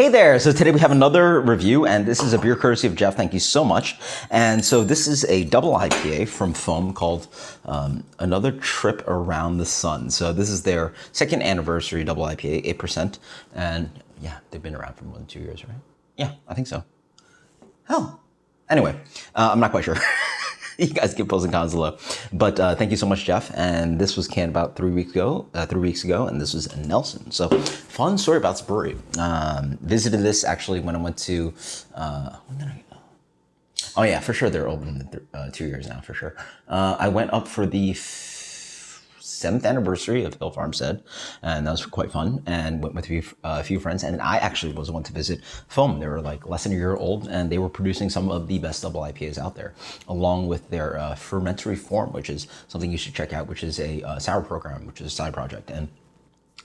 Hey there! So today we have another review, and this is a beer courtesy of Jeff. Thank you so much. And so this is a double IPA from Foam called Another Trip Around the Sun. So this is their second anniversary double IPA, 8%. And yeah, they've been around for more than 2 years, right? Yeah, I think so. Hell. Anyway, I'm not quite sure. You guys give pros and cons below. But thank you so much, Jeff. And this was canned about 3 weeks ago, and this was Nelson. So fun story about this brewery. Visited this actually when I went to, when did I go? Oh yeah, for sure. They're open 2 years now, for sure. I went up for the 7th anniversary of Hill Farmstead, and that was quite fun, and went with a few friends. And I actually was the one to visit Foam. They were like less than a year old, and they were producing some of the best double IPAs out there, along with their fermentary form, which is something you should check out, which is a sour program, which is a side project. And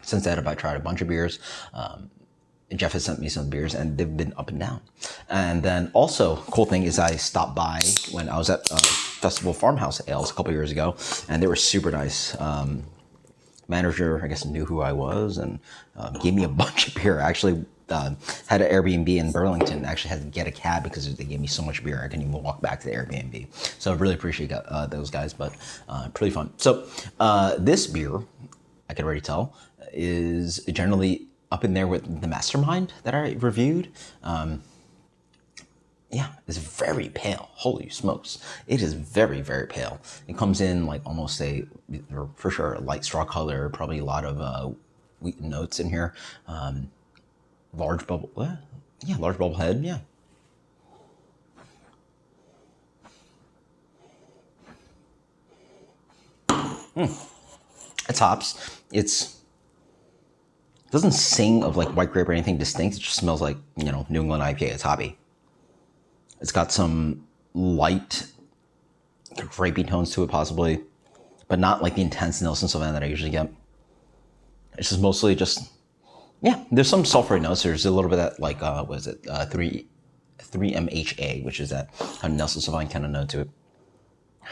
since then, I've tried a bunch of beers. Jeff has sent me some beers, and they've been up and down. And then also, cool thing is I stopped by when I was at Festival Farmhouse Ales a couple years ago, and they were super nice. Manager, I guess, knew who I was and gave me a bunch of beer. I actually had an Airbnb in Burlington. I actually had to get a cab because they gave me so much beer I couldn't even walk back to the Airbnb. So I really appreciate those guys, but pretty fun. So this beer, I can already tell, is generally up in there with the Mastermind that I reviewed. Yeah, it's very pale. Holy smokes. It is very, very pale. It comes in like almost for sure, a light straw color, probably a lot of wheat notes in here. Large bubble, yeah, large bubble head, yeah. It's hops. It doesn't sing of like white grape or anything distinct. It just smells like, New England IPA. It's hoppy. It's got some light grapey tones to it possibly, but not like the intense Nelson Sauvin that I usually get. It's just mostly yeah, there's some sulfurous notes. There's a little bit of that like, 3-MHA, which is that kind of Nelson Sauvin kind of note to it. A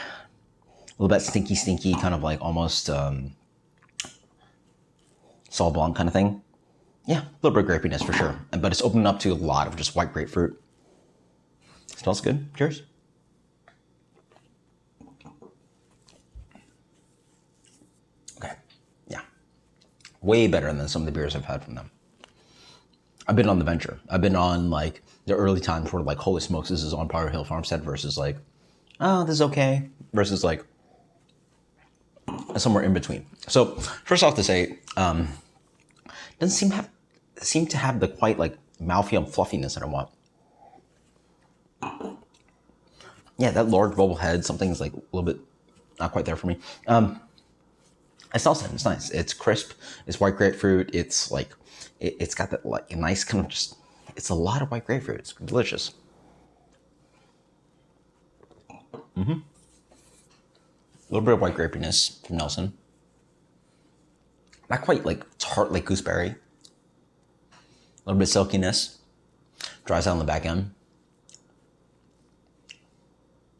little bit stinky, kind of like almost Sauvignon Blanc kind of thing. Yeah, a little bit of grapiness for sure. But it's opened up to a lot of just white grapefruit. Smells good. Cheers. Okay. Yeah. Way better than some of the beers I've had from them. I've been on the venture. I've been on like the early times where like, holy smokes, this is on par with Hill Farmstead versus like, oh, this is okay, versus like somewhere in between. So first off to say, doesn't seem to have the quite like mouthfeel fluffiness that I want. Yeah, that large bubble head, something's like a little bit not quite there for me. It's Nelson. It's nice. It's crisp. It's white grapefruit. It's like it's got that like a nice kind of just. It's a lot of white grapefruit. It's delicious. A little bit of white grapiness from Nelson. Not quite like tart like gooseberry. A little bit of silkiness. Dries out on the back end.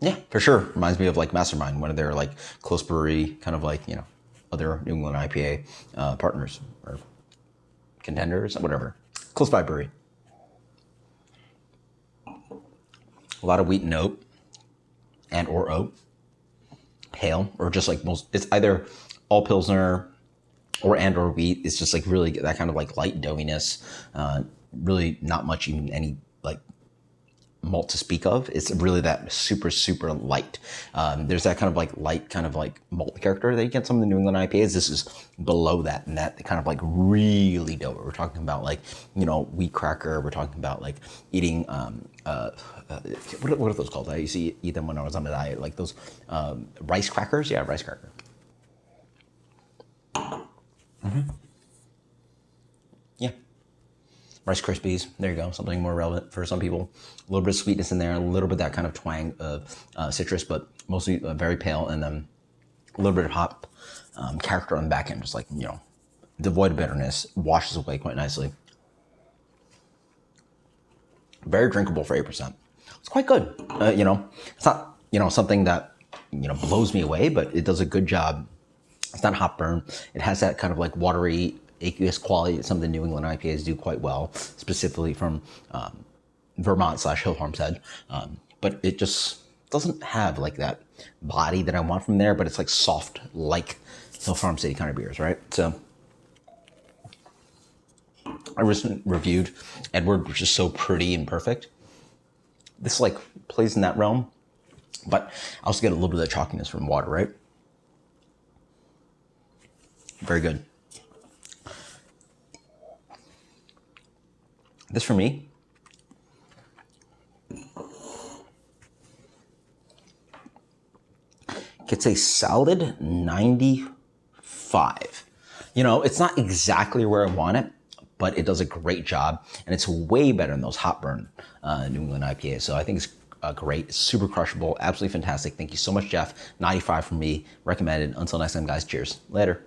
Yeah, for sure. Reminds me of like Mastermind, one of their like close brewery, kind of like, other New England IPA partners or contenders, whatever. Close by brewery. A lot of wheat and oat or oat. Pale, or just like it's either all Pilsner or wheat. It's just like really that kind of like light doughiness. Really not much even any like malt to speak of. It's really that super, super light. There's that kind of like light kind of like malt character that you get some of the New England IPAs. This is below that, and that kind of like really doughy. We're talking about like, wheat cracker. We're talking about like eating, what are those called? I used to eat them when I was on a diet, like those rice crackers. Yeah, rice cracker. Yeah. Rice Krispies, there you go, something more relevant for some people. A little bit of sweetness in there, a little bit of that kind of twang of citrus, but mostly very pale, and then a little bit of hop character on the back end, just like, devoid of bitterness, washes away quite nicely. Very drinkable for 8%. It's quite good. It's not, something that, blows me away, but it does a good job. It's not hop burn. It has that kind of like watery aqueous quality that some of the New England IPAs do quite well, specifically from Vermont / Hill Farmstead. But it just doesn't have like that body that I want from there, but it's like soft, like Hill Farm City kind of beers, right? So I recently reviewed Edward, which is so pretty and perfect. This like plays in that realm, but I also get a little bit of the chalkiness from water, right? Very good. This for me gets a solid 95. You know, it's not exactly where I want it, but it does a great job, and it's way better than those hot burn New England IPAs. So I think it's great, super crushable, absolutely fantastic. Thank you so much, Jeff. 95 from me, recommended. Until next time, guys, cheers. Later.